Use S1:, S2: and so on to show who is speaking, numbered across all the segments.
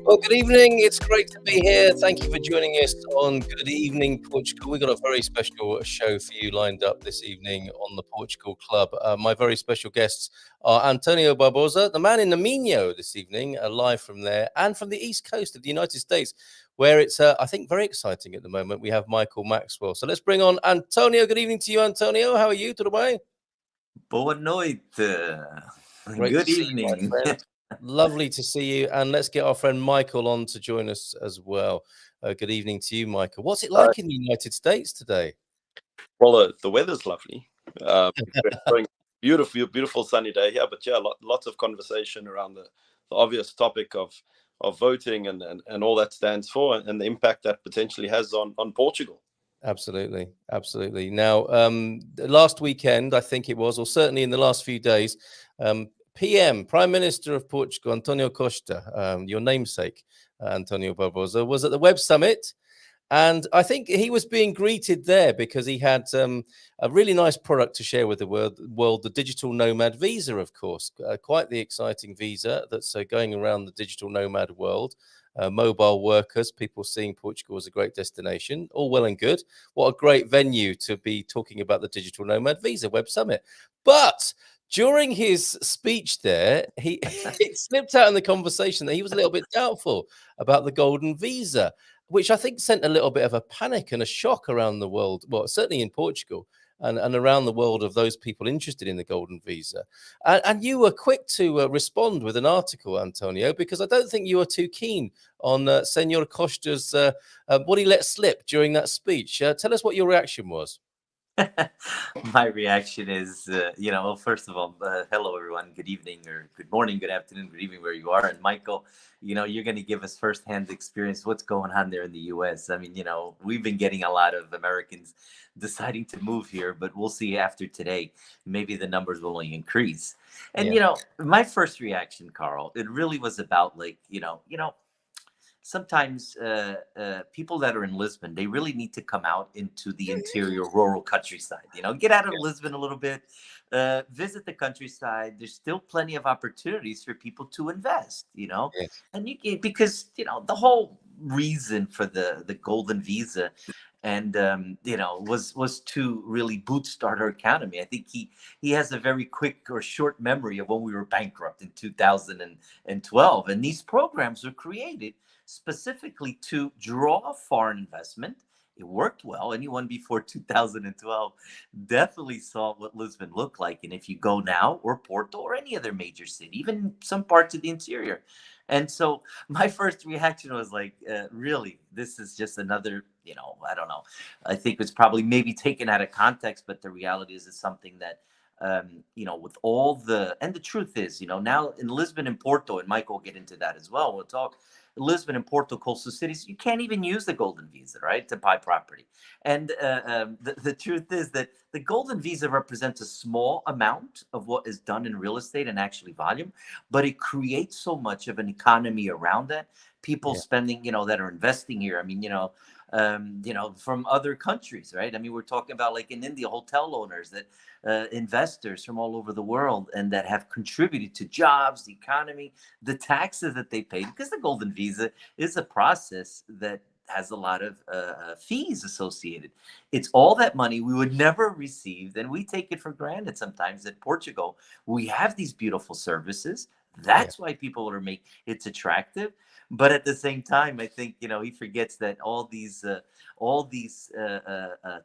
S1: Well, good evening. It's great to be here. Thank you for joining us on Good Evening Portugal. We've got a very special show for you lined up this evening on the Portugal Club. My very special guests are António Barbosa, the man in the Minho this evening, live from there, and from the East Coast of the United States, where it's, I think, very exciting at the moment. We have Michael Maxwell. So let's bring on António. Good evening to you, António. How are you? Tudo bem?
S2: Boa noite.
S1: Great to
S2: Good
S1: see you, my
S2: evening.
S1: friend. Lovely to see you. And let's get our friend Michael on to join us as well. Good evening to you, Michael. What's it like in the United States today?
S3: Well, the weather's lovely. We're enjoying beautiful sunny day here. But yeah, lots of conversation around the obvious topic of voting and all that stands for, and the impact that potentially has on Portugal.
S1: Absolutely. Now, last weekend, I think it was, or certainly in the last few days, Prime Minister of Portugal, António Costa, your namesake, António Barbosa, was at the Web Summit. And I think he was being greeted there because he had a really nice product to share with the world, the digital nomad visa, of course. Quite the exciting visa that's going around the digital nomad world. Mobile workers, people seeing Portugal as a great destination, all well and good. What a great venue to be talking about the digital nomad visa Web Summit. But during his speech there, it slipped out in the conversation that he was a little bit doubtful about the golden visa, which I think sent a little bit of a panic and a shock around the world. Well, certainly in Portugal and around the world of those people interested in the golden visa. And you were quick to respond with an article, Antonio, because I don't think you were too keen on Senor Costa's what he let slip during that speech. Tell us what your reaction was.
S2: My reaction is, well, first of all, hello, everyone. Good evening or good morning, good afternoon, good evening, where you are. And Michael, you're going to give us firsthand experience what's going on there in the U.S. I mean, we've been getting a lot of Americans deciding to move here, but we'll see after today. Maybe the numbers will only increase. And, my first reaction, Carl, it really was about sometimes people that are in Lisbon, they really need to come out into the interior rural countryside, get out of Lisbon a little bit, visit the countryside. There's still plenty of opportunities for people to invest,
S1: Yes.
S2: and because, the whole reason for the golden visa and was to really bootstart our economy. I think he has a very quick or short memory of when we were bankrupt in 2012, and these programs were created specifically to draw foreign investment. It worked well. Anyone before 2012 definitely saw what Lisbon looked like. And if you go now, or Porto, or any other major city, even some parts of the interior. And so my first reaction was like, really, this is just another, I don't know. I think it's probably maybe taken out of context, but the reality is it's something that, with all and the truth is, now in Lisbon and Porto, and Michael will get into that as well. We'll talk. Lisbon and Porto coastal cities, you can't even use the golden visa, right, to buy property. And the truth is that the golden visa represents a small amount of what is done in real estate and actually volume, but it creates so much of an economy around that. People spending, that are investing here. I mean, from other countries, right? I mean, we're talking about like in India, hotel owners that investors from all over the world and that have contributed to jobs, the economy, the taxes that they pay, because the golden visa is a process that has a lot of fees associated. It's all that money we would never receive, and we take it for granted sometimes. In Portugal, we have these beautiful services. That's why people are it's attractive. But at the same time, I think he forgets that all these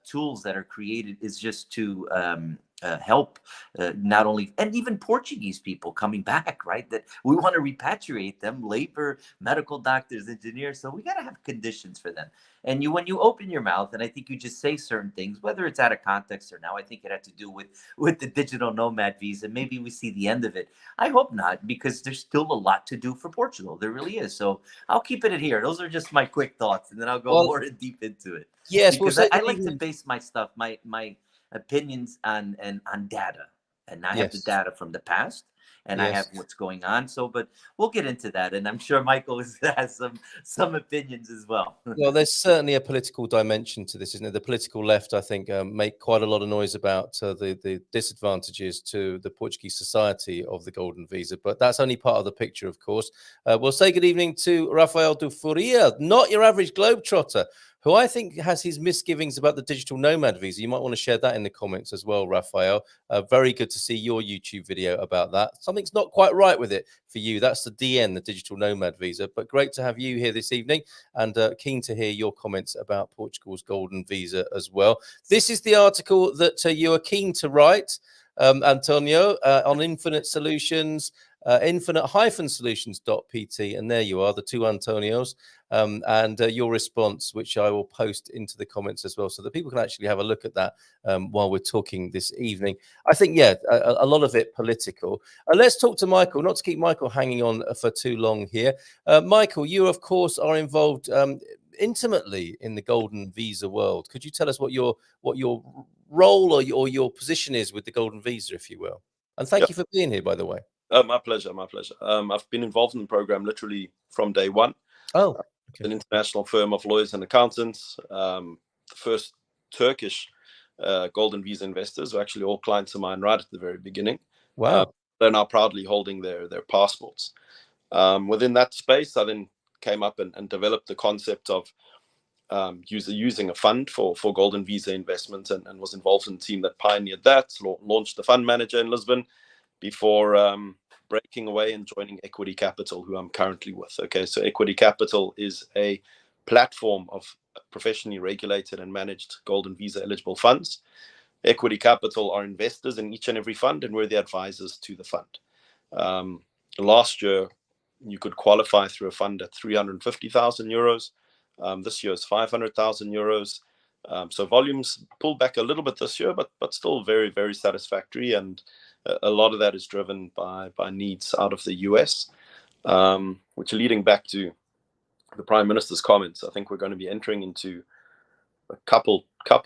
S2: tools that are created is just to help not only, and even Portuguese people coming back, right? That we want to repatriate them, labor, medical doctors, engineers. So we got to have conditions for them. And when you open your mouth, and I think you just say certain things, whether it's out of context or now, I think it had to do with the digital nomad visa. Maybe we see the end of it. I hope not, because there's still a lot to do for Portugal. There really is. So I'll keep it at here. Those are just my quick thoughts, and then I'll go more deep into it.
S1: Yes,
S2: because I like to base my stuff, my opinions on data, and I have the data from the past, and I have what's going on. So, but we'll get into that, and I'm sure Michael has some opinions as well.
S1: Well, there's certainly a political dimension to this, isn't there? The political left, I think, make quite a lot of noise about the disadvantages to the Portuguese society of the golden visa, but that's only part of the picture, of course. We'll say good evening to Rafael de Furia, not your average globetrotter, who I think has his misgivings about the digital nomad visa. You might want to share that in the comments as well, Rafael. Very good to see your YouTube video about that. Something's not quite right with it for you. That's the DN, the digital nomad visa. But great to have you here this evening, and keen to hear your comments about Portugal's golden visa as well. This is the article that you are keen to write, Antonio, on Infinite Solutions, infinite-solutions.pt, and there you are, the two Antonios, and your response, which I will post into the comments as well, so that people can actually have a look at that while we're talking this evening. I think, yeah, a lot of it political. Let's talk to Michael, not to keep Michael hanging on for too long here. Michael, you, of course, are involved intimately in the golden visa world. Could you tell us what your role or your position is with the golden visa, if you will? And thank you for being here, by the way.
S3: My pleasure. I've been involved in the program literally from day one.
S1: Oh, okay.
S3: An international firm of lawyers and accountants. The first Turkish golden visa investors were actually all clients of mine right at the very beginning.
S1: Wow.
S3: They're now proudly holding their passports. Within that space, I then came up and developed the concept of using a fund for golden visa investment, and was involved in the team that pioneered that, launched the fund manager in Lisbon before breaking away and joining Equity Capital, who I'm currently with. Okay, so Equity Capital is a platform of professionally regulated and managed golden visa eligible funds. Equity Capital are investors in each and every fund, and we're the advisors to the fund. Last year, you could qualify through a fund at 350,000 euros. This year is 500,000 euros. So volumes pulled back a little bit this year, but still very, very satisfactory. And a lot of that is driven by needs out of the US, which, leading back to the Prime Minister's comments, I think we're going to be entering into a couple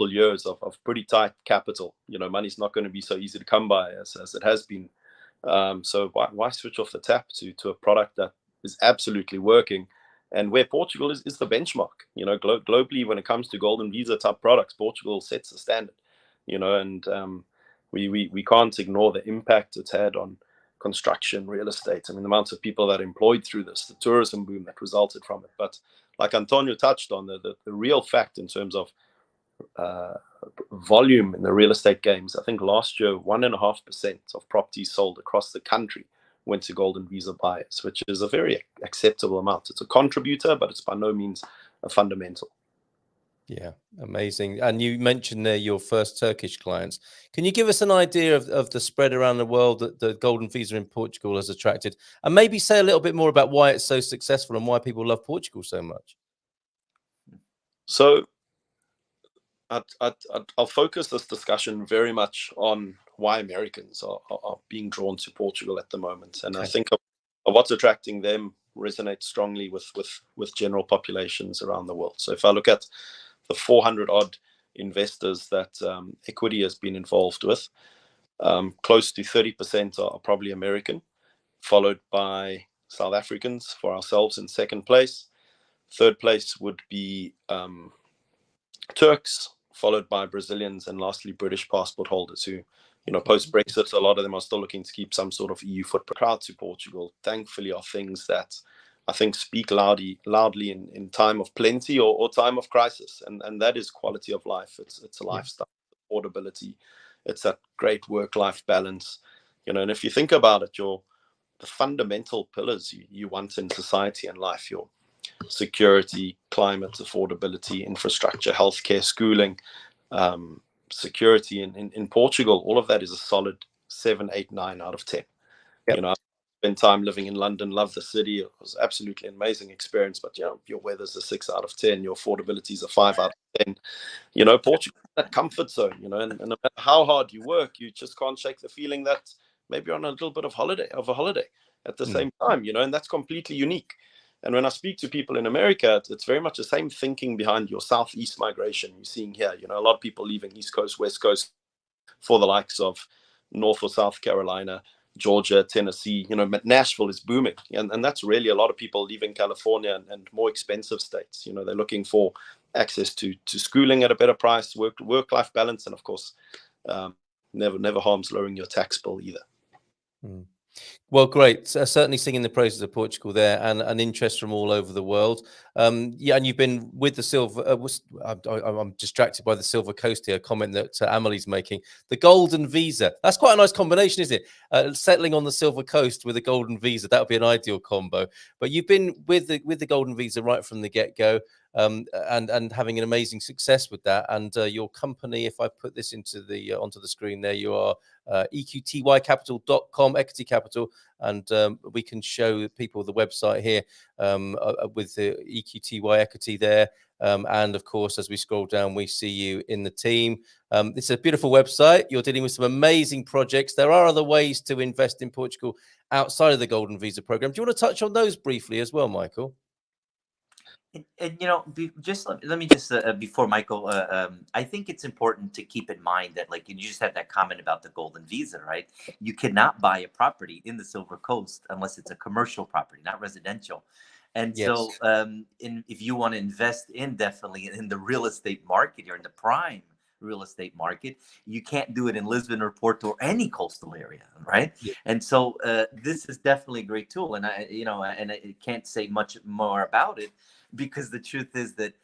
S3: years of pretty tight capital. You know, money's not going to be so easy to come by as it has been. So why switch off the tap to a product that is absolutely working, and where Portugal is the benchmark? You know, globally, when it comes to golden visa type products, Portugal sets the standard. You know, and we can't ignore the impact it's had on construction, real estate. I mean, the amounts of people that are employed through this, the tourism boom that resulted from it. But like Antonio touched on, the real fact in terms of volume in the real estate games, I think last year 1.5% of properties sold across the country went to golden visa buyers, which is a very acceptable amount. It's a contributor, but it's by no means a fundamental.
S1: Yeah, amazing. And you mentioned there your first Turkish clients. Can you give us an idea of the spread around the world that the golden visa in Portugal has attracted, and maybe say a little bit more about why it's so successful and why people love Portugal so much?
S3: So I'll focus this discussion very much on why Americans are being drawn to Portugal at the moment. And I think of what's attracting them resonates strongly with general populations around the world. So if I look at the 400 odd investors that Equity has been involved with, close to 30% are probably American, followed by South Africans for ourselves in second place. Third place would be Turks, followed by Brazilians, and lastly British passport holders who, you know, post-Brexit, a lot of them are still looking to keep some sort of EU footprint. Crowd to Portugal, thankfully, are things that I think speak loudly in time of plenty or time of crisis, and that is quality of life. It's a lifestyle, affordability, it's that great work-life balance, you know. And if you think about it, the fundamental pillars you want in society and life, your security, climate, affordability, infrastructure, healthcare, schooling, security in Portugal, all of that is a solid 7, 8, 9 out of 10. You know, I spent time living in London, love the city. It was absolutely an amazing experience, but you know, your weather's a 6 out of 10, your affordability is a 5 out of 10. You know, Portugal, that comfort zone, you know, and no matter how hard you work, you just can't shake the feeling that maybe you're on a little bit of a holiday at the same time, you know, and that's completely unique. And when I speak to people in America, it's very much the same thinking behind your southeast migration you're seeing here. You know, a lot of people leaving East Coast, West Coast for the likes of North or South Carolina. Georgia, Tennessee, Nashville is booming. And that's really a lot of people leaving California and more expensive states. They're looking for access to schooling at a better price, work-life balance, and of course, never harms lowering your tax bill either.
S1: Mm. Well, great. Certainly singing the praises of Portugal there, and an interest from all over the world. Yeah, and you've been with the silver. I'm distracted by the Silver Coast here. Comment that Amelie's making. The golden visa. That's quite a nice combination, isn't it? Settling on the Silver Coast with a golden visa. That would be an ideal combo. But you've been with the golden visa right from the get-go. And having an amazing success with that. And your company, if I put this onto the screen there, you are eqtycapital.com, equity capital, and we can show people the website here with the EQTY equity there. And of course, as we scroll down, we see you in the team. It's a beautiful website. You're dealing with some amazing projects. There are other ways to invest in Portugal outside of the Golden Visa program. Do you want to touch on those briefly as well, Michael?
S2: And just let me just before Michael, I think it's important to keep in mind that, like, you just had that comment about the golden visa, right? You cannot buy a property in the Silver Coast unless it's a commercial property, not residential. And
S1: Yes.
S2: so if you want to invest definitely in the real estate market or in the prime real estate market, you can't do it in Lisbon or Porto or any coastal area, right?
S1: Yeah.
S2: And so this is definitely a great tool, and I can't say much more about it, because the truth is that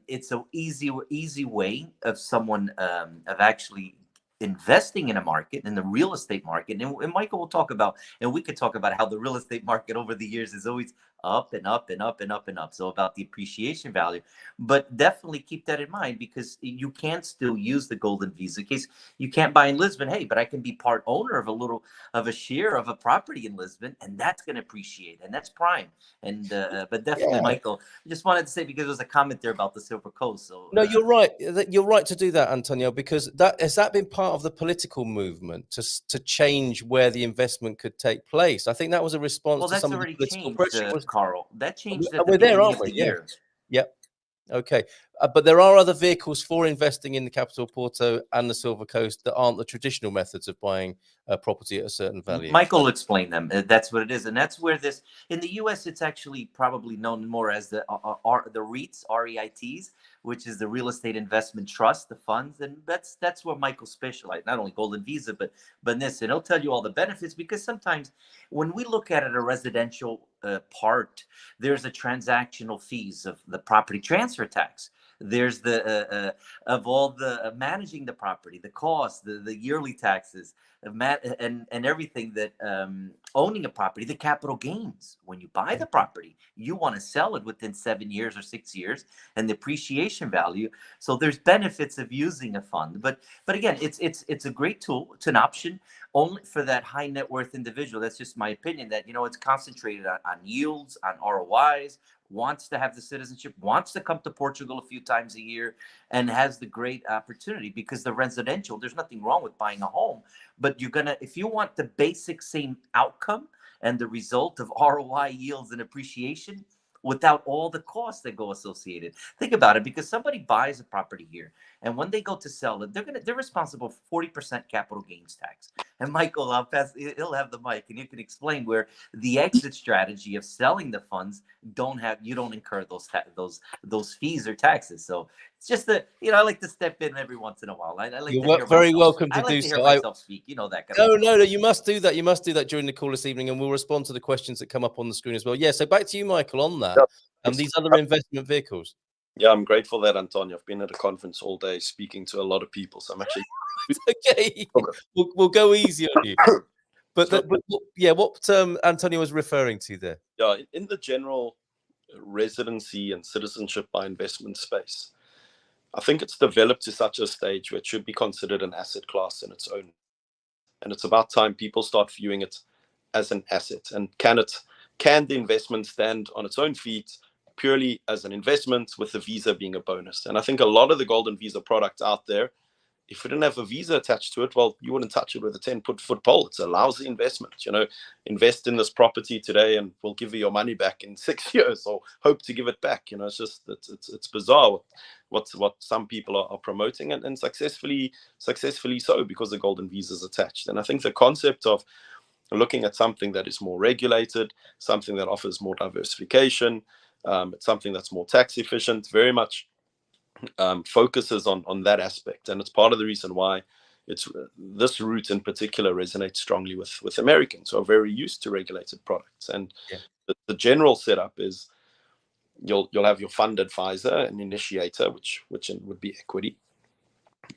S2: it's an easy way of someone of actually investing in a market, in the real estate market. And Michael will talk about, and we could talk about how the real estate market over the years is always up and up and up and up and up. So about the appreciation value, but definitely keep that in mind, because you can still use the golden visa. In case you can't buy in Lisbon, hey, but I can be part owner of a share of a property in Lisbon, and that's going to appreciate, and that's prime. And but definitely,
S1: Yeah.
S2: Michael, I just wanted to say, because there was a comment there about the Silver Coast. So
S1: no, you're right. You're right to do that, Antonio, because has that been part of the political movement to change where the investment could take place? I think that was a response
S2: well,
S1: to
S2: that's
S1: some of the
S2: already
S1: political
S2: changed,
S1: pressure.
S2: Carl. That changed at the
S1: We're there,
S2: beginning
S1: aren't
S2: of
S1: we?
S2: the
S1: Yeah.
S2: year.
S1: Yep. Okay. But there are other vehicles for investing in the capital Porto and the Silver Coast that aren't the traditional methods of buying a property at a certain value.
S2: Michael will explain them. That's what it is, and that's where this in the U.S. it's actually probably known more as the REITs, REITs, which is the Real Estate Investment Trust, the funds, and that's where Michael specializes. Not only Golden Visa, but this, and he'll tell you all the benefits, because sometimes when we look at it, a residential part, there's a transactional fees of the property transfer tax. There's the of all the managing the property, the cost, the yearly taxes, and everything that owning a property, the capital gains. When you buy the property, you want to sell it within 7 years or 6 years, and the appreciation value. So there's benefits of using a fund, but again, it's a great tool. It's an option only for that high net worth individual. That's just my opinion, that it's concentrated on yields, on ROIs, wants to have the citizenship, wants to come to Portugal a few times a year, and has the great opportunity, because the residential, there's nothing wrong with buying a home, but if you want the basic same outcome and the result of ROI, yields, and appreciation without all the costs that go associated. Think about it, because somebody buys a property here, and when they go to sell it, they're responsible for 40% capital gains tax. And Michael, he'll have the mic, and you can explain where the exit strategy of selling the funds you don't incur those fees or taxes. So it's just that I like to step in every once in a while. I like
S1: You're
S2: to hear
S1: very
S2: myself,
S1: welcome to
S2: I like
S1: do
S2: to hear
S1: so.
S2: myself speak. That kind of
S1: No, you must do that. You must do that during the call this evening, and we'll respond to the questions that come up on the screen as well. Yeah, so back to you, Michael, on that. These other investment vehicles.
S3: Yeah, I'm grateful that, Antonio. I've been at a conference all day speaking to a lot of people, so I'm actually
S1: okay. We'll go easy on you. But what Antonio was referring to there.
S3: Yeah, in the general residency and citizenship by investment space, I think it's developed to such a stage where it should be considered an asset class in its own. And it's about time people start viewing it as an asset. And can the investment stand on its own feet purely as an investment, with the visa being a bonus? And I think a lot of the golden visa products out there, if we didn't have a visa attached to it, well, you wouldn't touch it with a 10-foot pole. It's a lousy investment. Invest in this property today and we'll give you your money back in 6 years, or hope to give it back. It's just it's bizarre what some people are promoting, and successfully so, because the golden visa is attached. And I think the concept of looking at something that is more regulated, something that offers more diversification, it's something that's more tax efficient, very much focuses on that aspect. And it's part of the reason why this route in particular resonates strongly with Americans who are very used to regulated products. And the general setup is you'll have your fund advisor and initiator, which would be equity.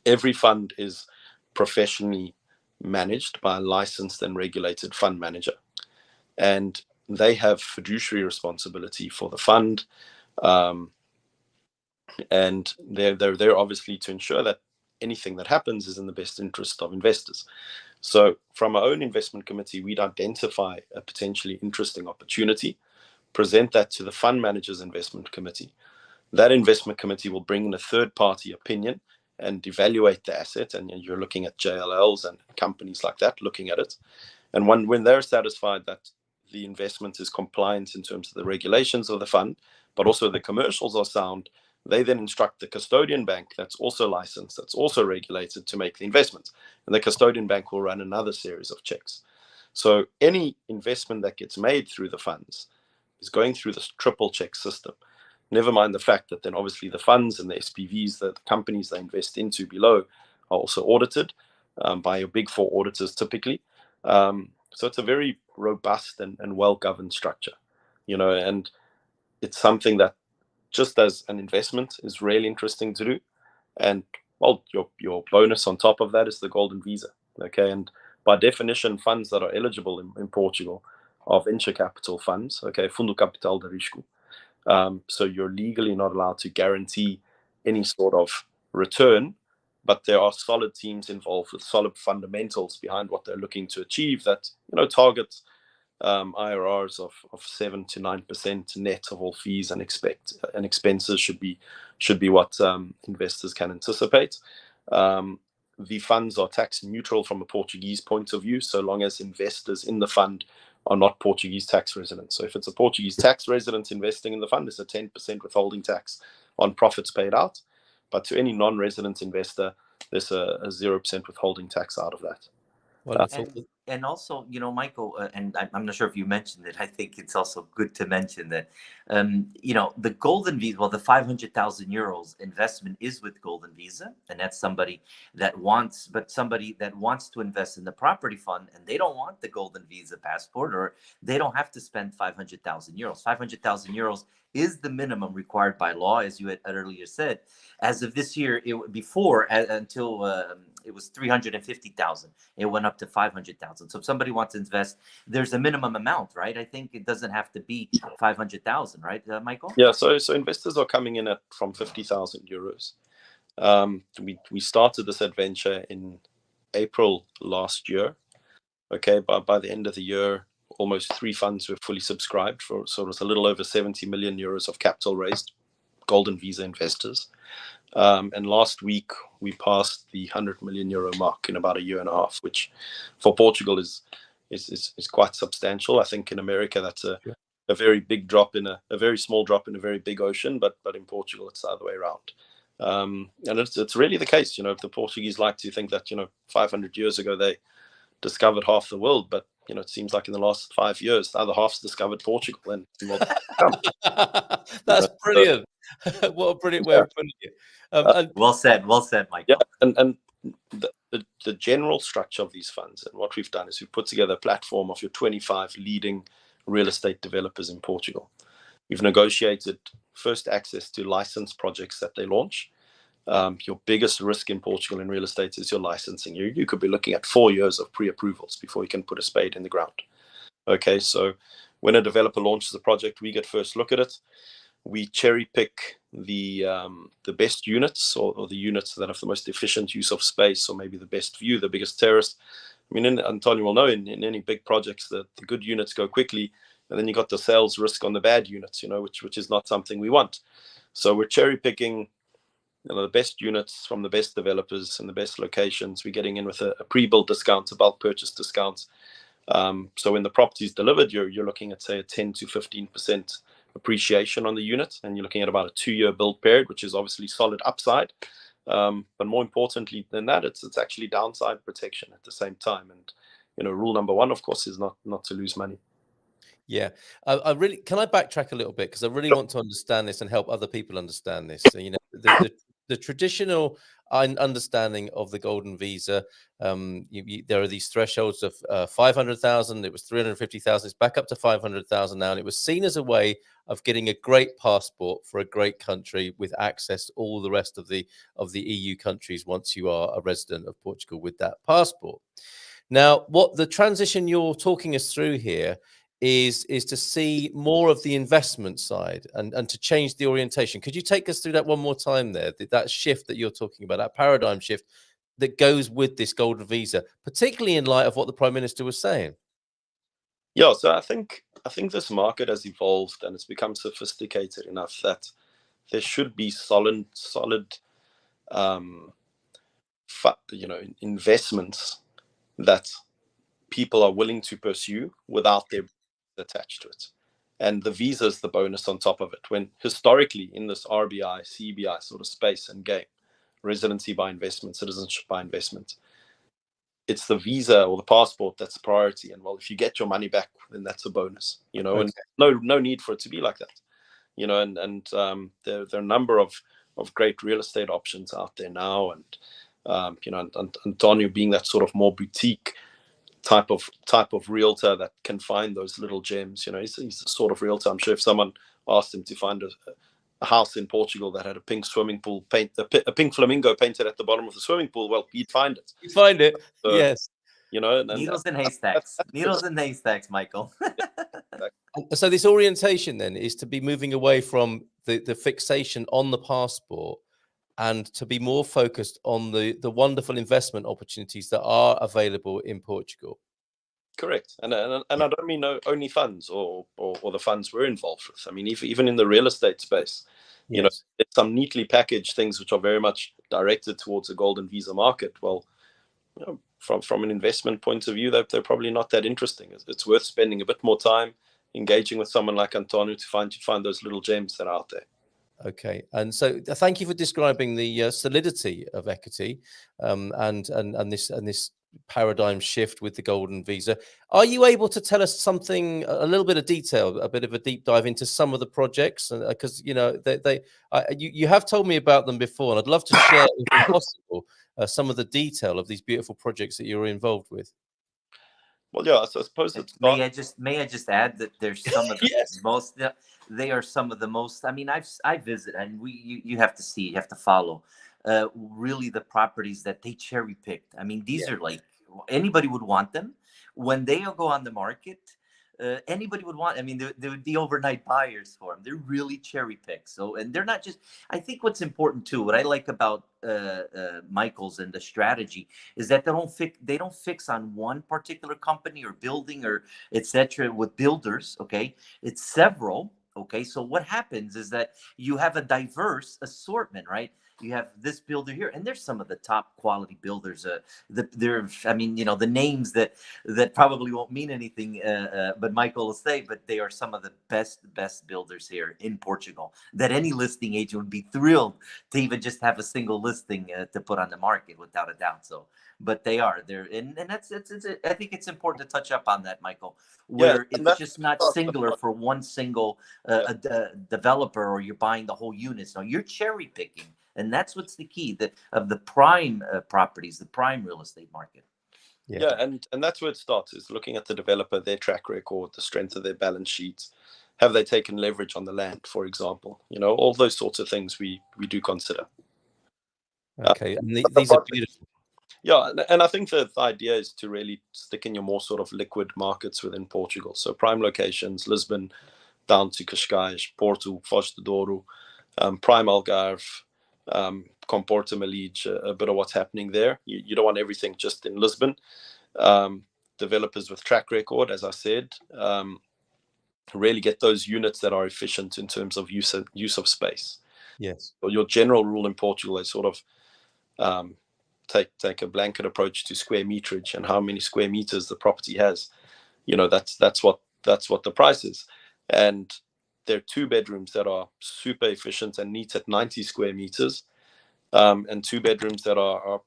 S3: Every fund is professionally managed by a licensed and regulated fund manager, and they have fiduciary responsibility for the fund, and they're there obviously to ensure that anything that happens is in the best interest of investors. So from our own investment committee, we'd identify a potentially interesting opportunity, present that to the fund manager's investment committee. That investment committee will bring in a third-party opinion and evaluate the asset, and you're looking at JLLs and companies like that looking at it. And when they're satisfied that the investment is compliant in terms of the regulations of the fund, but also the commercials are sound, they then instruct the custodian bank that's also licensed, that's also regulated, to make the investment. And the custodian bank will run another series of checks. So any investment that gets made through the funds is going through this triple check system. Never mind the fact that then obviously the funds and the SPVs, the companies they invest into below, are also audited by your big four auditors typically. So it's a very robust and well-governed structure, and it's something that just as an investment is really interesting to do. And well, your bonus on top of that is the golden visa. Okay. And by definition, funds that are eligible in Portugal are venture capital funds. Okay. Fundo Capital de Risco. So you're legally not allowed to guarantee any sort of return, but there are solid teams involved with solid fundamentals behind what they're looking to achieve that, target IRRs of 7 to 9% net of all fees and expenses should be what investors can anticipate. The funds are tax neutral from a Portuguese point of view, so long as investors in the fund are not Portuguese tax residents. So if it's a Portuguese tax resident investing in the fund, it's a 10% withholding tax on profits paid out. But to any non-resident investor, there's a 0% withholding tax out of that.
S1: Well,
S2: and also, Michael, and I'm not sure if you mentioned it. I think it's also good to mention that, the Golden Visa, well, the 500,000 euros investment is with Golden Visa, and that's somebody that wants to invest in the property fund, and they don't want the Golden Visa passport, or they don't have to spend 500,000 euros. 500,000 euros is the minimum required by law, as you had earlier said. As of this year, until it was 350,000. It went up to 500,000. So if somebody wants to invest, there's a minimum amount, right? I think it doesn't have to be 500,000, right, Michael?
S3: Yeah. So investors are coming in from 50,000 euros. We started this adventure in April last year. Okay. By the end of the year, almost 3 funds were fully subscribed for, so it was a little over 70 million euros of capital raised, Golden Visa investors. And last week we passed the 100 million euro mark in about a year and a half, which for Portugal is quite substantial. I think in America that's a very big drop in a very small drop in a very big ocean, but in Portugal it's the other way around. And it's really the case. The Portuguese like to think that 500 years ago they discovered half the world, but it seems like in the last 5 years the other half's discovered Portugal. And
S1: that's brilliant. What a brilliant way of putting it.
S2: Well said, Michael.
S3: Yeah, and the general structure of these funds, and what we've done is we've put together a platform of your 25 leading real estate developers in Portugal. We've negotiated first access to licensed projects that they launch. Your biggest risk in Portugal in real estate is your licensing. You could be looking at 4 years of pre-approvals before you can put a spade in the ground. Okay, so when a developer launches a project, we get first look at it. We cherry pick the best units, or the units that have the most efficient use of space, or maybe the best view, the biggest terrace. I mean, Antonio will know, in any big projects, the good units go quickly, and then you got the sales risk on the bad units, which is not something we want. So we're cherry picking the best units from the best developers and the best locations. We're getting in with a pre-built discount, a bulk purchase discount. So when the property is delivered, you're looking at, say, a 10 to 15% appreciation on the unit, and you're looking at about a 2-year build period, which is obviously solid upside. But more importantly than that, it's actually downside protection at the same time. And rule number one, of course, is not to lose money.
S1: Yeah, I really can I backtrack a little bit because I really want to understand this and help other people understand this. So, the traditional understanding of the golden visa, there are these thresholds of 500,000. It was 350,000. It's back up to 500,000 now, and it was seen as a way of getting a great passport for a great country with access to all the rest of the EU countries once you are a resident of Portugal with that passport. Now, what the transition you're talking us through here is to see more of the investment side and to change the orientation. Could you take us through that one more time there, that shift that you're talking about, that paradigm shift that goes with this golden visa, particularly in light of what the Prime Minister was saying?
S3: Yeah, so I think this market has evolved and it's become sophisticated enough that there should be solid investments that people are willing to pursue without their attached to it. And the visa is the bonus on top of it. When historically in this RBI, CBI sort of space and game, residency by investment, citizenship by investment, it's the visa or the passport that's the priority. And well, if you get your money back, then that's a bonus,
S1: Okay.
S3: and no need for it to be like that, and there are a number of great real estate options out there now. And, and Antonio being that sort of more boutique type of realtor that can find those little gems. He's the sort of realtor, I'm sure if someone asked him to find a house in Portugal that had a pink swimming pool a pink flamingo painted at the bottom of the swimming pool, well, he'd find it.
S1: You find it.
S3: So,
S1: Yes.
S2: Needles and haystacks. Needles and haystacks, Michael.
S1: So this orientation then is to be moving away from the fixation on the passport and to be more focused on the wonderful investment opportunities that are available in Portugal.
S3: Correct. And I don't mean only funds or the funds we're involved with. I mean, even in the real estate space,
S1: Yes.
S3: there's some neatly packaged things which are very much directed towards the golden visa market. Well, from an investment point of view, they're probably not that interesting. It's worth spending a bit more time engaging with someone like Antonio to find those little gems that are out there.
S1: Okay, and so thank you for describing the solidity of equity and this paradigm shift with the golden visa. Are you able to tell us something, a little bit of detail, a bit of a deep dive into some of the projects? Because you have told me about them before, and I'd love to share, if possible, some of the detail of these beautiful projects that you're involved with.
S3: Well, yeah, so I suppose it's
S2: may I just add that there's some of the
S1: Yes.
S2: most. They are some of the most. I mean, I visit, and you have to see, you have to follow, really the properties that they cherry picked. I mean, these are like anybody would want them when they go on the market. Anybody would want. I mean, there would be overnight buyers for them. They're really cherry picked. So, and they're not just. I think what's important too, what I like about Michael's and the strategy is that they don't fix on one particular company or building or etc. with builders. Okay, it's several. Okay, so what happens is that you have a diverse assortment, right? You have this builder here, and there's some of the top quality builders. I mean, the names that probably won't mean anything, but Michael will say, but they are some of the best builders here in Portugal. That any listing agent would be thrilled to even just have a single listing to put on the market, without a doubt. So, but they are there, and that's I think it's important to touch up on that, Michael, where it's just not singular for one single developer, or you're buying the whole units. No, you're cherry picking. And that's what's the key of the prime properties, the prime real estate market.
S3: Yeah, and that's where it starts, is looking at the developer, their track record, the strength of their balance sheets. Have they taken leverage on the land, for example? All those sorts of things we do consider.
S1: Okay, and these are beautiful.
S3: Yeah, and I think the idea is to really stick in your more sort of liquid markets within Portugal. So prime locations, Lisbon down to Cascais, Porto, Foz do Douro, prime Algarve, Comporta, Malige, a bit of what's happening there. You don't want everything just in Lisbon. Developers with track record, as I said, really get those units that are efficient in terms of use of space.
S1: Yes.
S3: So your general rule in Portugal is sort of take a blanket approach to square meterage and how many square meters the property has. That's what the price is. And there are 2 bedrooms that are super efficient and neat at 90 square meters. and 2 bedrooms that are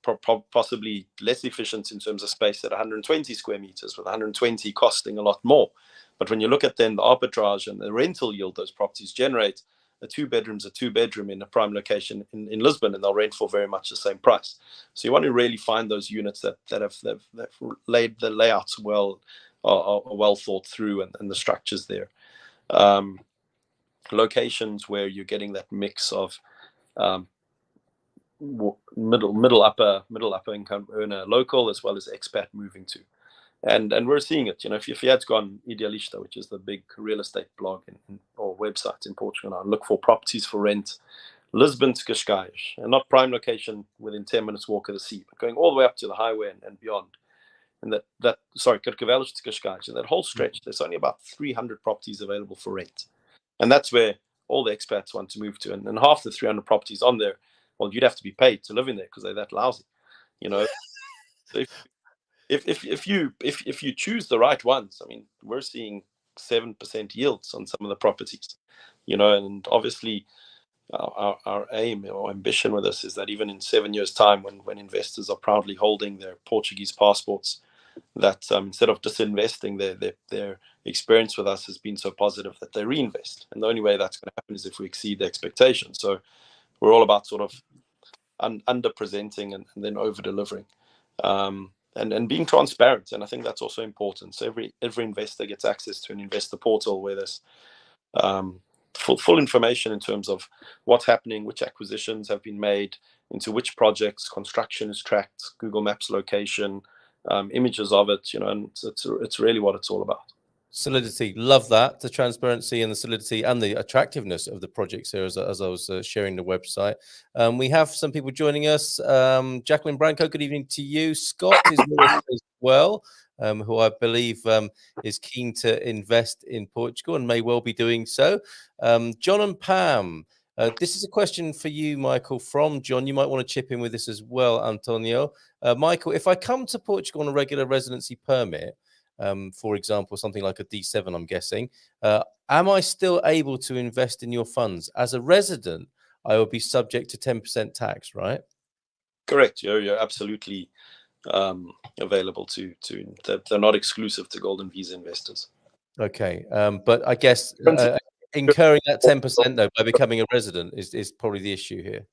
S3: possibly less efficient in terms of space at 120 square meters, with 120 costing a lot more. But when you look at then the arbitrage and the rental yield those properties generate, a 2 bedroom in a prime location in Lisbon, and they'll rent for very much the same price. So you want to really find those units that have laid the layouts well, are well thought through, and the structures there. Locations where you're getting that mix of middle upper income earner local, as well as expat moving to. And we're seeing it. If you had gone Idealista, which is the big real estate blog or website in Portugal now, and look for properties for rent, Lisbon to Cascais, and not prime location within 10 minutes walk of the sea, but going all the way up to the highway and beyond. And Carcavelos to Cascais, and that whole stretch, there's only about 300 properties available for rent. And that's where all the expats want to move to. And half the 300 properties on there, well, you'd have to be paid to live in there because they're that lousy, So if you choose the right ones, I mean, we're seeing 7% yields on some of the properties, and obviously our aim or ambition with this is that even in 7 years' time, when investors are proudly holding their Portuguese passports, that instead of disinvesting, their experience with us has been so positive that they reinvest. And the only way that's going to happen is if we exceed the expectations. So we're all about sort of under presenting and then over delivering. And being transparent, and I think that's also important. So every investor gets access to an investor portal where there's full information in terms of what's happening, which acquisitions have been made, into which projects, construction is tracked, Google Maps location, images of it, and it's really what it's all about.
S1: Solidity, love that. The transparency and the solidity and the attractiveness of the projects here, as I was sharing the website. We have some people joining us. Jacqueline Branco, good evening to you. Scott is with us as well, who I believe is keen to invest in Portugal and may well be doing so. John and Pam, this is a question for you, Michael, from John. You might want to chip in with this as well, Antonio. Michael, if I come to Portugal on a regular residency permit, for example, something like a D7, I'm guessing, am I still able to invest in your funds? As a resident, I will be subject to 10% tax, right?
S3: Correct. You're absolutely available to. They're not exclusive to Golden Visa investors.
S1: Okay, but I guess incurring that 10% though by becoming a resident is probably the issue here.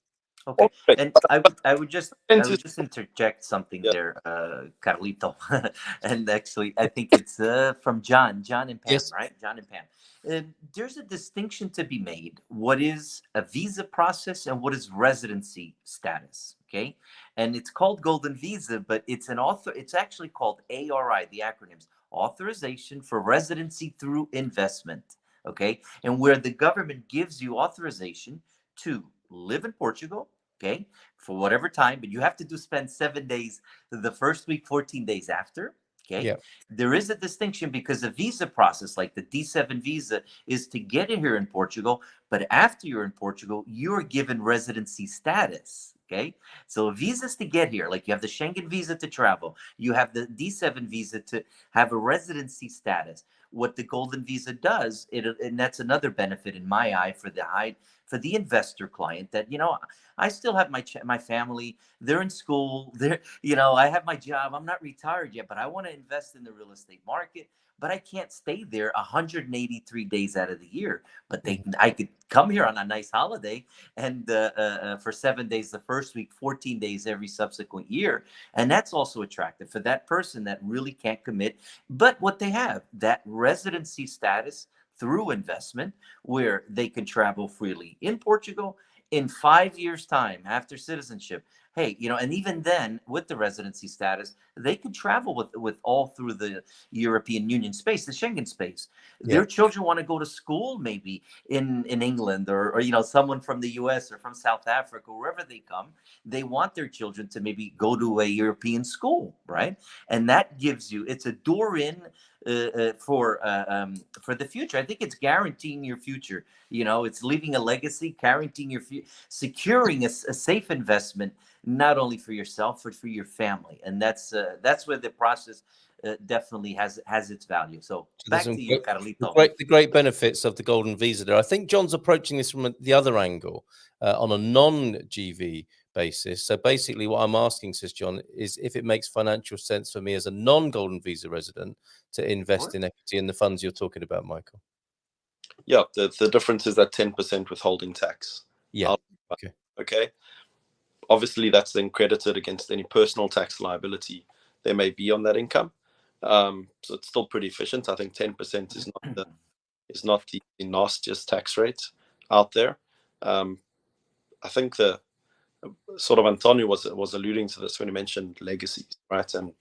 S2: Okay, and I would just interject something there, Carlito, and actually I think it's from John and Pam,
S1: yes.
S2: right? John and Pam. There's a distinction to be made. What is a visa process and what is residency status? Okay, and it's called Golden Visa, but it's It's actually called ARI, the acronyms, Authorization for Residency Through Investment. Okay, and where the government gives you authorization to live in Portugal, okay, for whatever time, but you have to spend 7 days the first week, 14 days after. Okay.
S1: Yeah.
S2: There is a distinction because a visa process like the D7 visa is to get in here in Portugal, but after you're in Portugal, you're given residency status. Okay. So a visa is to get here, like you have the Schengen visa to travel, you have the D7 visa to have a residency status. What the Golden Visa does, and that's another benefit in my eye for the investor client, that I still have my family, they're in school, I have my job, I'm not retired yet, but I want to invest in the real estate market, but I can't stay there 183 days out of the year. But I could come here on a nice holiday and for 7 days the first week, 14 days every subsequent year. And that's also attractive for that person that really can't commit. But what they have, that residency status through investment, where they can travel freely in Portugal in 5 years' time after citizenship. Hey, and even then, with the residency status, they could travel with all through the European Union space, the Schengen space.
S1: Yeah.
S2: Their children want to go to school maybe in England or someone from the US or from South Africa, wherever they come. They want their children to maybe go to a European school, right? And that gives you, it's a door in for the future. I think it's guaranteeing your future. It's leaving a legacy, guaranteeing your future, securing a safe investment, not only for yourself but for your family. And that's where the process definitely has its value. So back to you, Carlito.
S1: The great benefits of the Golden Visa there. I think John's approaching this from the other angle, on a non-GV basis. So basically what I'm asking, Sis John, is if it makes financial sense for me as a non-golden visa resident to invest in equity in the funds you're talking about, Michael.
S3: Yeah, the difference is that 10% withholding tax.
S1: Yeah. Okay.
S3: Okay. Obviously, that's then credited against any personal tax liability there may be on that income. So it's still pretty efficient. I think 10% is not the nastiest tax rate out there. I think the sort of Antonio was alluding to this when he mentioned legacies, right? And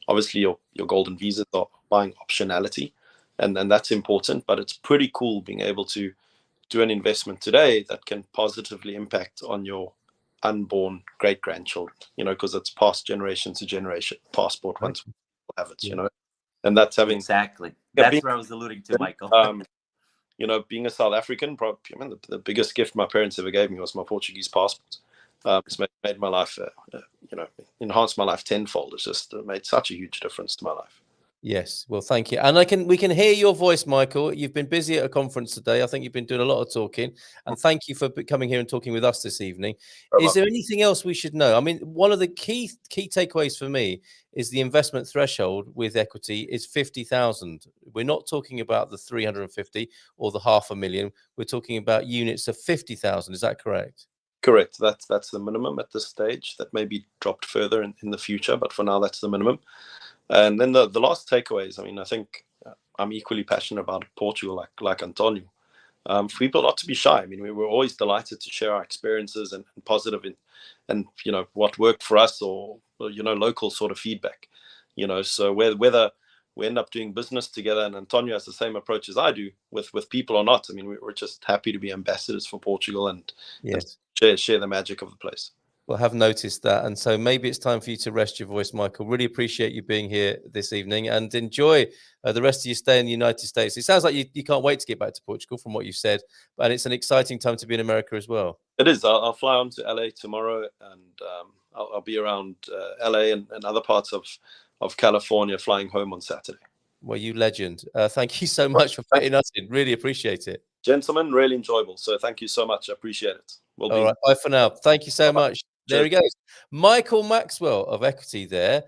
S3: obviously your golden visas are buying optionality, and that's important. But it's pretty cool being able to do an investment today that can positively impact on your unborn great grandchildren, because it's passed generation to generation. Passport once we have it, and that's having
S2: exactly. That's where I was alluding to, Michael.
S3: Being a South African, probably, the biggest gift my parents ever gave me was my Portuguese passport. It's made my life, enhanced my life tenfold. It's just made such a huge difference to my life.
S1: Yes, well, thank you. And we can hear your voice, Michael. You've been busy at a conference today. I think you've been doing a lot of talking. And thank you for coming here and talking with us this evening. Is there anything else we should know? I mean, one of the key takeaways for me is the investment threshold with equity is 50,000. We're not talking about the 350 or the 500,000. We're talking about units of 50,000. Is that correct?
S3: Correct. That's the minimum at this stage. That may be dropped further in the future, but for now, that's the minimum. And then the last takeaways, I think I'm equally passionate about Portugal, like Antonio. For people not to be shy. I mean, we were always delighted to share our experiences and positive and what worked for us or local sort of feedback. So whether we end up doing business together and Antonio has the same approach as I do with people or not, I mean, we're just happy to be ambassadors for Portugal and share the magic of the place.
S1: Well, I have noticed that. And so maybe it's time for you to rest your voice, Michael. Really appreciate you being here this evening and enjoy the rest of your stay in the United States. It sounds like you can't wait to get back to Portugal from what you said, and it's an exciting time to be in America as well.
S3: It is. I'll fly on to LA tomorrow and I'll be around LA and other parts of California, flying home on Saturday.
S1: Well, you legend. Thank you so much for fitting us in. Really appreciate it.
S3: Gentlemen, really enjoyable. So thank you so much. I appreciate it.
S1: All right. Bye for now. Thank you so much. There he goes. Michael Maxwell of Equity there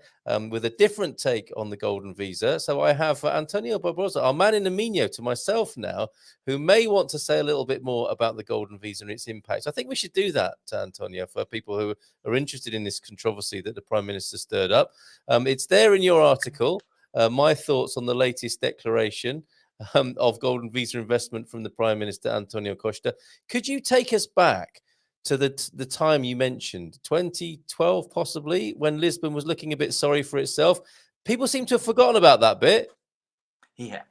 S1: with a different take on the golden visa. So I have António Barbosa, our man in the Minho, to myself now, who may want to say a little bit more about the golden visa and its impact. I think we should do that, António, for people who are interested in this controversy that the Prime Minister stirred up. It's there in your article, my thoughts on the latest declaration of golden visa investment from the Prime Minister, António Costa. Could you take us back to the time you mentioned, 2012 possibly, when Lisbon was looking a bit sorry for itself? People seem to have forgotten about that bit.
S2: Yeah,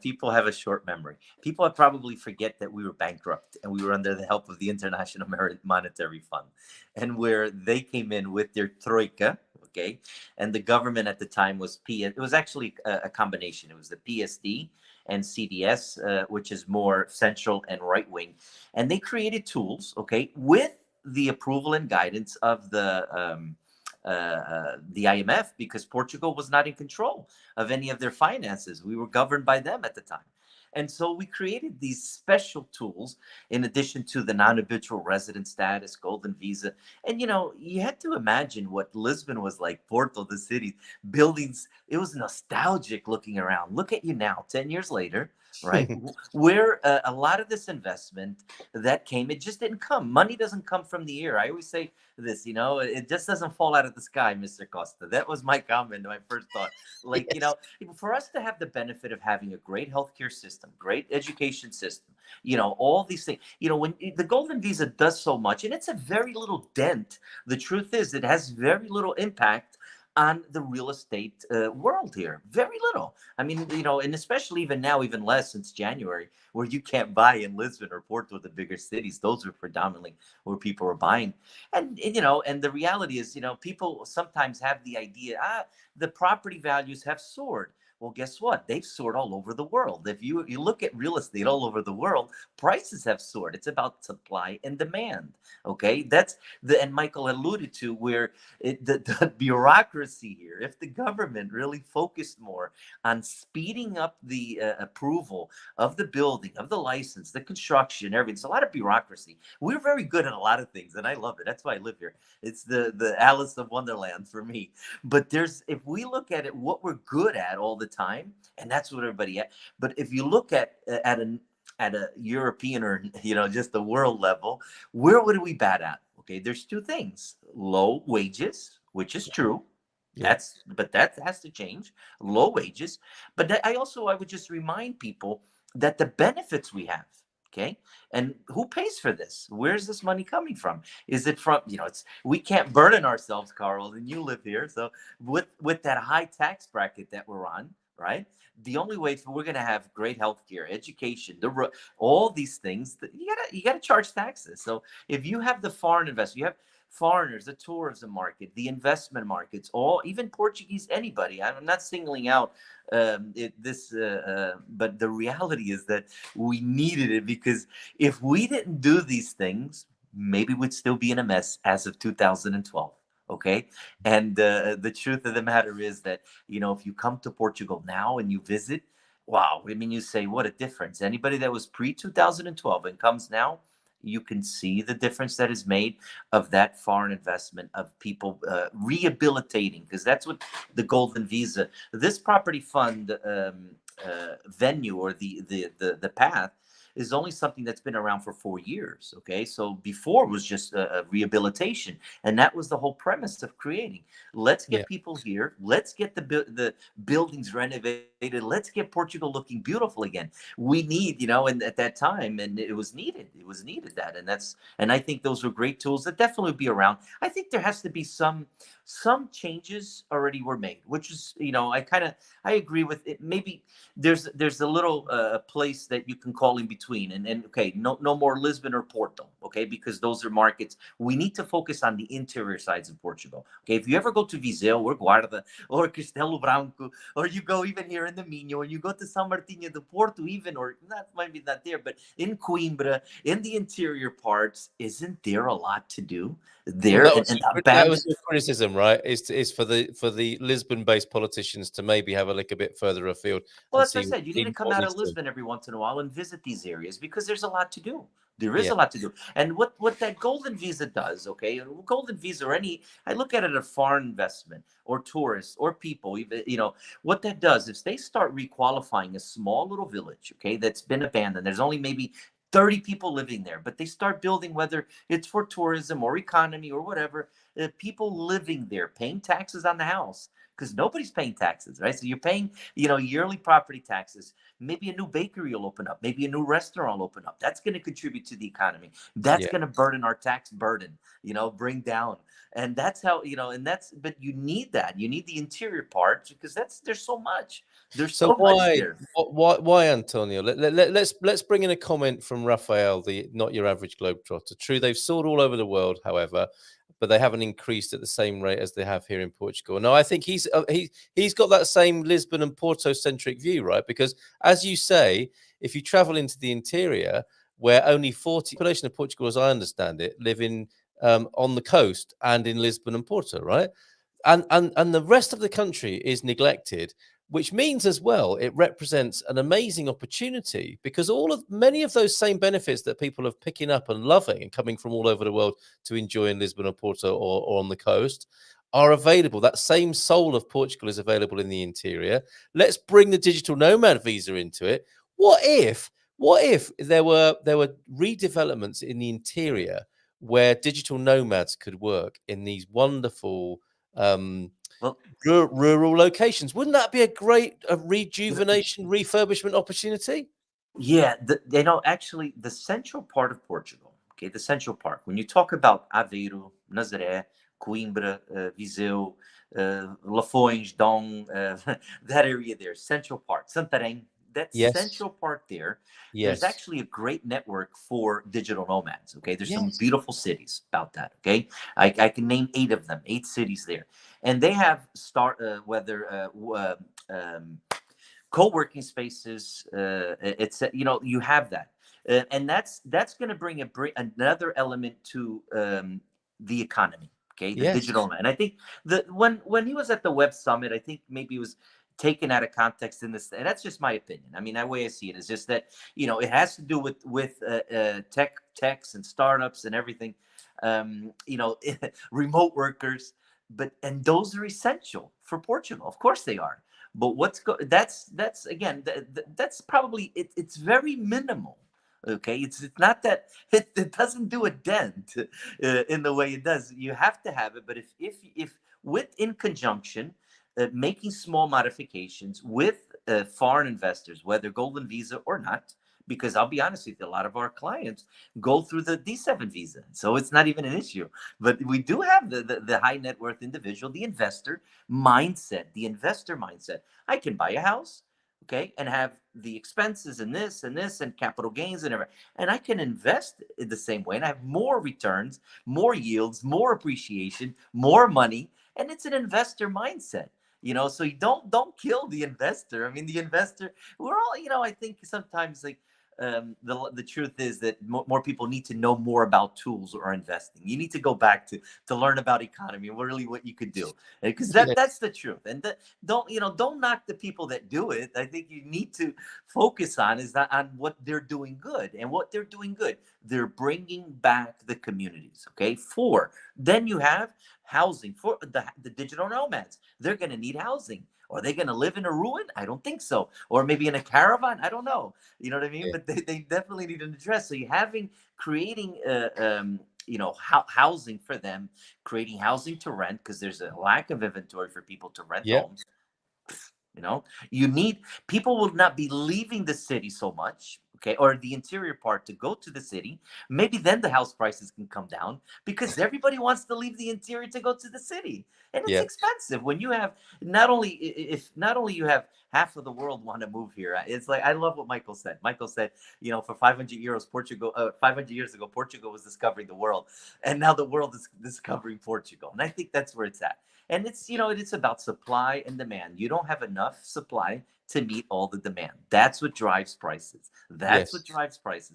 S2: people have a short memory. People probably forget that we were bankrupt and we were under the help of the International Monetary Fund, and where they came in with their troika, okay, and the government at the time was it was actually a combination. It was the PSD and CDS, which is more central and right wing, and they created tools, okay, with the approval and guidance of the IMF, because Portugal was not in control of any of their finances. We were governed by them at the time. And so we created these special tools in addition to the non-habitual resident status, golden visa. And, you had to imagine what Lisbon was like, Porto, the city, buildings. It was nostalgic looking around. Look at you now, 10 years later, right? Where a lot of this investment that came, it just didn't come. Money doesn't come from the air. I always say this, it just doesn't fall out of the sky, Mr. Costa. That was my comment, my first thought. Like, yes. For us to have the benefit of having a great healthcare system, great education system, all these things, when the golden visa does so much, and it's a very little dent. The truth is it has very little impact on the real estate world here. Very little. I mean, and especially even now, even less since January, where you can't buy in Lisbon or Porto, the bigger cities. Those are predominantly where people are buying. And the reality is, people sometimes have the idea, the property values have soared. Well, guess what? They've soared all over the world. If you look at real estate all over the world, prices have soared. It's about supply and demand. Okay, that's and Michael alluded to where the bureaucracy here. If the government really focused more on speeding up the approval of the building, of the license, the construction, everything, it's a lot of bureaucracy. We're very good at a lot of things, and I love it. That's why I live here. It's the Alice of Wonderland for me. But if we look at it, what we're good at all the time, and that's what everybody at. But if you look at a European or just the world level, what are we bad at? Okay, there's two things: low wages, which is true.
S1: Yeah.
S2: That has to change. Low wages, but I would just remind people that the benefits we have. Okay, and who pays for this? Where's this money coming from? Is it from we can't burden ourselves, Carl, and you live here, so with that high tax bracket that we're on, right? The only way we're going to have great healthcare, education, all these things that you gotta charge taxes. So if you have the foreign investment, you have foreigners, the tourism market, the investment markets, all even Portuguese, anybody. I'm not singling out but the reality is that we needed it, because if we didn't do these things, maybe we'd still be in a mess as of 2012. Okay. And the truth of the matter is that, if you come to Portugal now and you visit, wow, I mean, you say, what a difference. Anybody that was pre 2012 and comes now, you can see the difference that is made of that foreign investment, of people rehabilitating, because that's what the Golden Visa, this property fund venue, or the path, is only something that's been around for 4 years. Okay, so before it was just a rehabilitation, and that was the whole premise of creating. Let's get people here. Let's get the buildings renovated. Let's get Portugal looking beautiful again. We need, and at that time, and it was needed. It was needed that, and I think those were great tools that definitely be around. I think there has to be some changes already were made, which is, I agree with it. Maybe there's a little place that you can call in between, and okay, no more Lisbon or Porto, okay, because those are markets. We need to focus on the interior sides of Portugal. Okay, if you ever go to Viseu or Guarda or Castelo Branco, or you go even here in the Minho, or you go to São Martinho do Porto, even, or not, maybe not there, but in Coimbra, in the interior parts, isn't there a lot to do there?
S1: Well, that was your criticism, right? Is for the Lisbon-based politicians to maybe have a look a bit further afield.
S2: Well, that's what I said. You need to come out of Lisbon every once in a while and visit these areas, because there's a lot to do. There is a lot to do. And what that Golden Visa does, okay, Golden Visa, or I look at it as foreign investment or tourists or people, what that does is they start requalifying a small little village, okay, that's been abandoned. There's only maybe 30 people living there, but they start building, whether it's for tourism or economy or whatever, people living there, paying taxes on the house, because nobody's paying taxes, right? So you're paying, yearly property taxes. Maybe a new bakery will open up. Maybe a new restaurant will open up. That's going to contribute to the economy. That's going to burden our tax burden, bring down. And that's how, but you need that. You need the interior parts, because there's so much. There's so much there.
S1: Why, Antonio? Let's bring in a comment from Raphael, the not your average globetrotter. True, they've soared all over the world, however, but they haven't increased at the same rate as they have here in Portugal. No, I think he's got that same Lisbon and Porto centric view, right? Because as you say, if you travel into the interior, where only 40% population of Portugal, as I understand it, live in on the coast and in Lisbon and Porto, right? And the rest of the country is neglected, which means as well it represents an amazing opportunity, because many of those same benefits that people are picking up and loving and coming from all over the world to enjoy in Lisbon or Porto or on the coast are available. That same soul of Portugal is available in the interior. Let's bring the digital nomad visa into it. What if there were redevelopments in the interior where digital nomads could work in these wonderful rural locations? Wouldn't that be a great rejuvenation, refurbishment opportunity?
S2: Yeah, actually, the central part of Portugal, okay, the central part, when you talk about Aveiro, Nazaré, Coimbra, Viseu, Lafões, Dom, that area there, central part, Santarém, that central part there, there's actually a great network for digital nomads, okay? There's some beautiful cities about that, okay? I can name 8 of them, 8 cities there. And they have co-working spaces. It's you have that, and that's going to bring another element to the economy. Okay, the
S1: Yes.
S2: digital, and I think when he was at the Web Summit, I think maybe it was taken out of context in this, and that's just my opinion. I mean, the way I see it is just that it has to do with techs and startups and everything, remote workers, and those are essential for Portugal. Of course they are. But that's again that's probably it's very minimal. Okay, it's not that it doesn't do a dent in the way it does. You have to have it, but if with in conjunction, making small modifications with foreign investors, whether golden visa or not, because I'll be honest with you, a lot of our clients go through the D7 visa, so it's not even an issue. But we do have the high net worth individual, the investor mindset, I can buy a house, okay, and have the expenses and this and capital gains and everything, and I can invest in the same way and I have more returns, more yields, more appreciation, more money, and it's an investor mindset. So you don't kill the investor. I mean, the investor, we're all, I think sometimes, like, the truth is that more people need to know more about tools or investing. You need to go back to learn about economy and really what you could do, because that's the truth. And don't knock the people that do it. I think you need to focus on what they're doing good, and what they're doing good, they're bringing back the communities. Okay, then you have housing for the digital nomads. They're going to need housing. Are they going to live in a ruin? I don't think so. Or maybe in a caravan? I don't know. You know what I mean?
S1: Yeah.
S2: But they definitely need an address. So creating housing for them, creating housing to rent, because there's a lack of inventory for people to rent
S1: Yeah.
S2: homes. You need people will not be leaving the city so much, okay, or the interior part to go to the city. Maybe then the house prices can come down, because everybody wants to leave the interior to go to the city, and it's
S1: Yeah.
S2: expensive when you have not only you have half of the world want to move here. It's like, I love what Michael said. Michael said, for 500 euros, 500 years ago, Portugal was discovering the world, and now the world is discovering Portugal, and I think that's where it's at. And it's about supply and demand. You don't have enough supply to meet all the demand. That's what drives prices.
S1: Yes.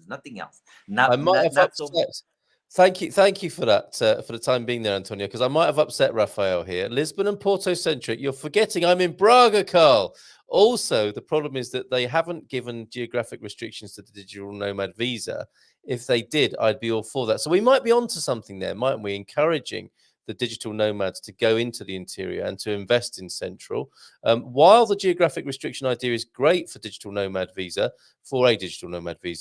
S2: Nothing else.
S1: I
S2: Not
S1: might
S2: not,
S1: have
S2: not so much.
S1: upset. Thank you for that, for the time being there, Antonio, because I might have upset Raphael here. Lisbon and Porto centric. You're forgetting I'm in Braga, Carl. Also, the problem is that they haven't given geographic restrictions to the digital nomad visa. If they did, I'd be all for that. So we might be onto something there, mightn't we? Encouraging the digital nomads to go into the interior and to invest in Central. While the geographic restriction idea is great for a digital nomad visa,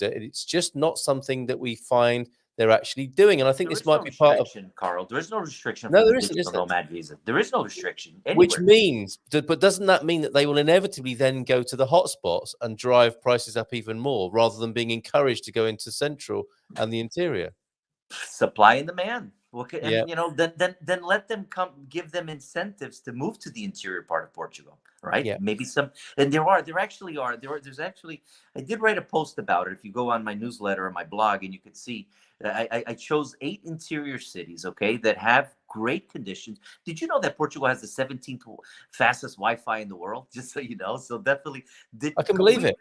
S1: it's just not something that we find they're actually doing. And I think
S2: There
S1: this
S2: is no
S1: might be part of.
S2: restriction, Carl. There is no restriction for
S1: No,
S2: the
S1: there isn't,
S2: digital
S1: is there?
S2: nomad visa. There is no restriction
S1: Which
S2: anywhere.
S1: means, but doesn't that mean that they will inevitably then go to the hotspots and drive prices up even more, rather than being encouraged to go into Central and the interior?
S2: Supply and demand. Okay,
S1: Yeah.
S2: and then let them come, give them incentives to move to the interior part of Portugal, right?
S1: Yeah.
S2: Maybe some, and there's actually, I did write a post about it. If you go on my newsletter or my blog, and you could see, I chose 8 interior cities, okay, that have great conditions. Did you know that Portugal has the 17th fastest Wi-Fi in the world? Just so you know. So definitely
S1: I can believe it.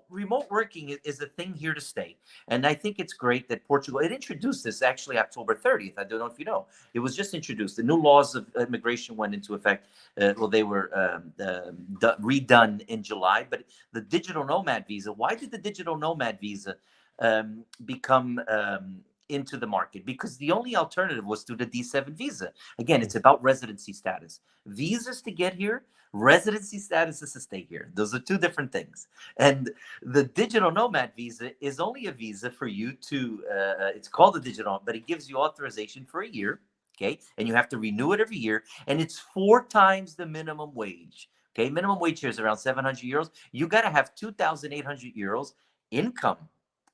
S2: Remote working is a thing here to stay. And I think it's great that Portugal, it introduced this actually October 30th. I don't know if you know. It was just introduced. The new laws of immigration went into effect. They were redone in July. But the digital nomad visa, why did the digital nomad visa become into the market? Because the only alternative was through the D7 visa. Again, it's about residency status. Visas to get here, residency status is to stay here. Those are two different things. And the digital nomad visa is only a visa for you to, it's called a digital, but it gives you authorization for a year. Okay. And you have to renew it every year. And it's 4 times the minimum wage. Okay. Minimum wage here is around 700 euros. You got to have 2,800 euros income.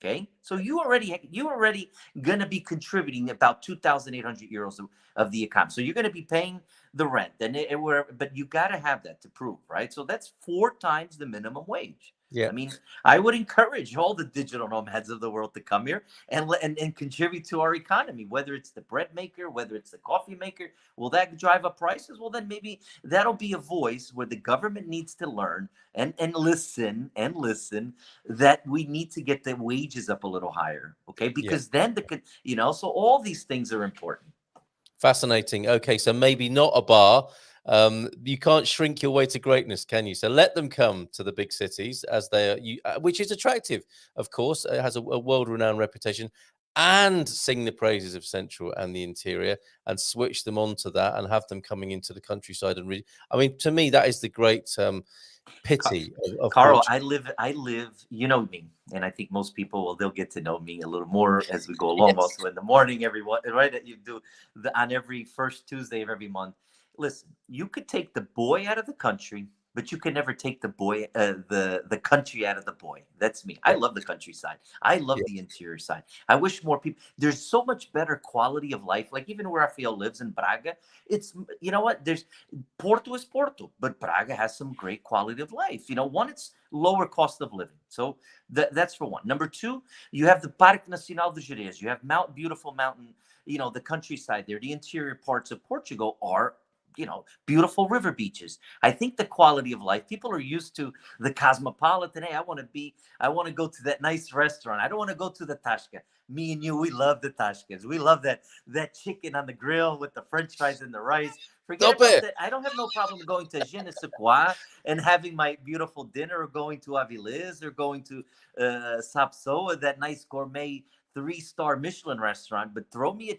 S2: Okay, so you already gonna be contributing about 2,800 euros of the economy. So you're gonna be paying the rent, and but you gotta have that to prove, right? So that's 4 times the minimum wage.
S1: Yeah.
S2: I mean, I would encourage all the digital nomads of the world to come here and contribute to our economy, whether it's the bread maker, whether it's the coffee maker. Will that drive up prices? Well, then maybe that'll be a voice where the government needs to learn and listen that we need to get the wages up a little higher. Okay. Because then so all these things are important.
S1: Fascinating. Okay, so maybe not a bar. You can't shrink your way to greatness, can you? So let them come to the big cities as they are, which is attractive, of course. It has a world-renowned reputation, and sing the praises of Central and the interior, and switch them onto that, and have them coming into the countryside. And I mean, to me, that is the great pity of
S2: Carl,
S1: Portugal.
S2: I live, you know me, and I think most people they'll get to know me a little more as we go along.
S1: Yes.
S2: Also in the morning, everyone, right? That you do on every first Tuesday of every month. Listen, you could take the boy out of the country, but you can never take the boy, the country out of the boy. That's me. I love the countryside. I love the interior side. I wish more people. There's so much better quality of life. Like even where Rafael lives in Braga, it's you know what? There's Porto is Porto, but Braga has some great quality of life. One, it's lower cost of living. So that's for one. Number two, you have the Parque Nacional de Jerez. You have beautiful mountain. The countryside there. The interior parts of Portugal are beautiful river beaches. I think the quality of life, people are used to the cosmopolitan. Hey, I want to go to that nice restaurant. I don't want to go to the Tasca. Me and you, we love the Tascas. We love that chicken on the grill with the French fries and the rice. Forget about that. I don't have no problem going to Je ne sais quoi and having my beautiful dinner, or going to Avilés, or going to Sapsoa, that nice gourmet 3-star Michelin restaurant, but throw me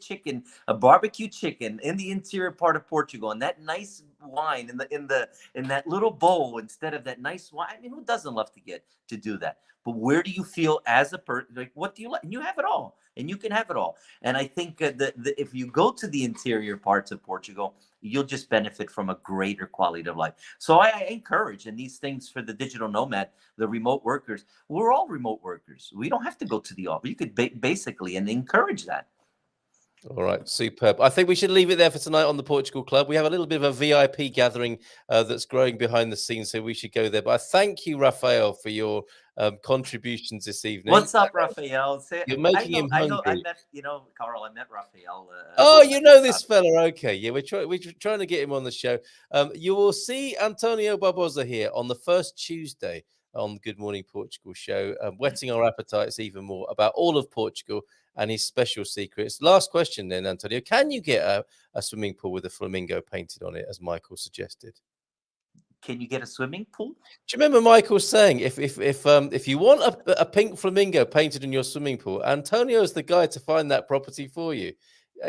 S2: a barbecue chicken in the interior part of Portugal, and that nice wine in that little bowl instead of that nice wine. I mean, who doesn't love to do that? But where do you feel as a person? Like, what do you like? And you have it all, and you can have it all. And I think that if you go to the interior parts of Portugal, you'll just benefit from a greater quality of life. So I encourage, and these things for the digital nomad, the remote workers, we're all remote workers. We don't have to go to the office. You could basically and encourage that.
S1: All right, superb. I think we should leave it there for tonight on the Portugal Club. We have a little bit of a VIP gathering that's growing behind the scenes, so we should go there. But I thank you, Rafael, for your contributions this evening.
S2: What's up, Rafael?
S1: You're making him hungry.
S2: I met, Carl, I met Rafael.
S1: Oh, you know this fella. Okay. Yeah, we're trying to get him on the show. You will see António Barbosa here on the first Tuesday on the Good Morning Portugal show, whetting our appetites even more about all of Portugal and his special secrets. Last question then, Antonio. Can you get a swimming pool with a flamingo painted on it, as Michael suggested?
S2: Can you get a swimming pool?
S1: Do you remember Michael saying if you want a pink flamingo painted in your swimming pool, Antonio is the guy to find that property for you?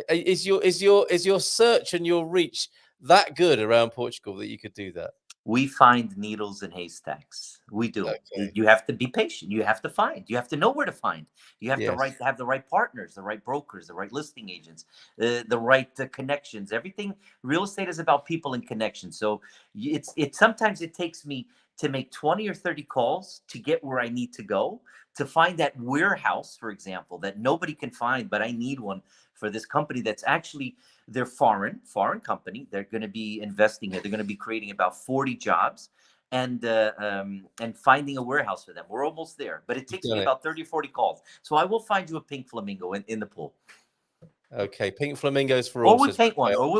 S1: Is your search and your reach that good around Portugal that you could do that?
S2: We find needles in haystacks. We do. Okay. You have to be patient. You have to find. You have to know where to find. You have to have the right partners, the right brokers, the right listing agents, the right connections. Everything. Real estate is about people and connections. So sometimes it takes me to make 20 or 30 calls to get where I need to go, to find that warehouse, for example, that nobody can find, but I need one for this company that's actually, they're foreign company. They're going to be investing here. They're going to be creating about 40 jobs and finding a warehouse for them. We're almost there, but it takes me about 30 or 40 calls. So I will find you a pink flamingo in the pool.
S1: Okay, pink flamingos for all.
S2: Or we'll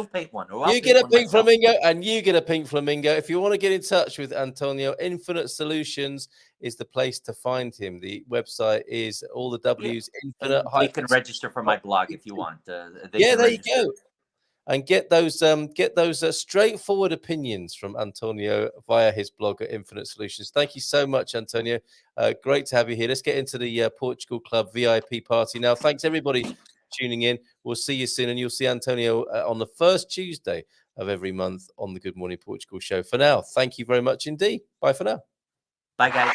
S2: paint one. Or
S1: you get a pink flamingo, and you get a pink flamingo. If you want to get in touch with Antonio, Infinite Solutions is the place to find him. The website is all the W's. Infinite.
S2: You can register for my blog if you want.
S1: There you go. And get those straightforward opinions from Antonio via his blog at Infinite Solutions. Thank you so much, Antonio. Great to have you here. Let's get into the Portugal Club VIP party now. Thanks everybody tuning in. We'll see you soon, and you'll see Antonio on the first Tuesday of every month on the Good Morning Portugal show. For now, thank you very much indeed. Bye for now.
S2: Bye, guys.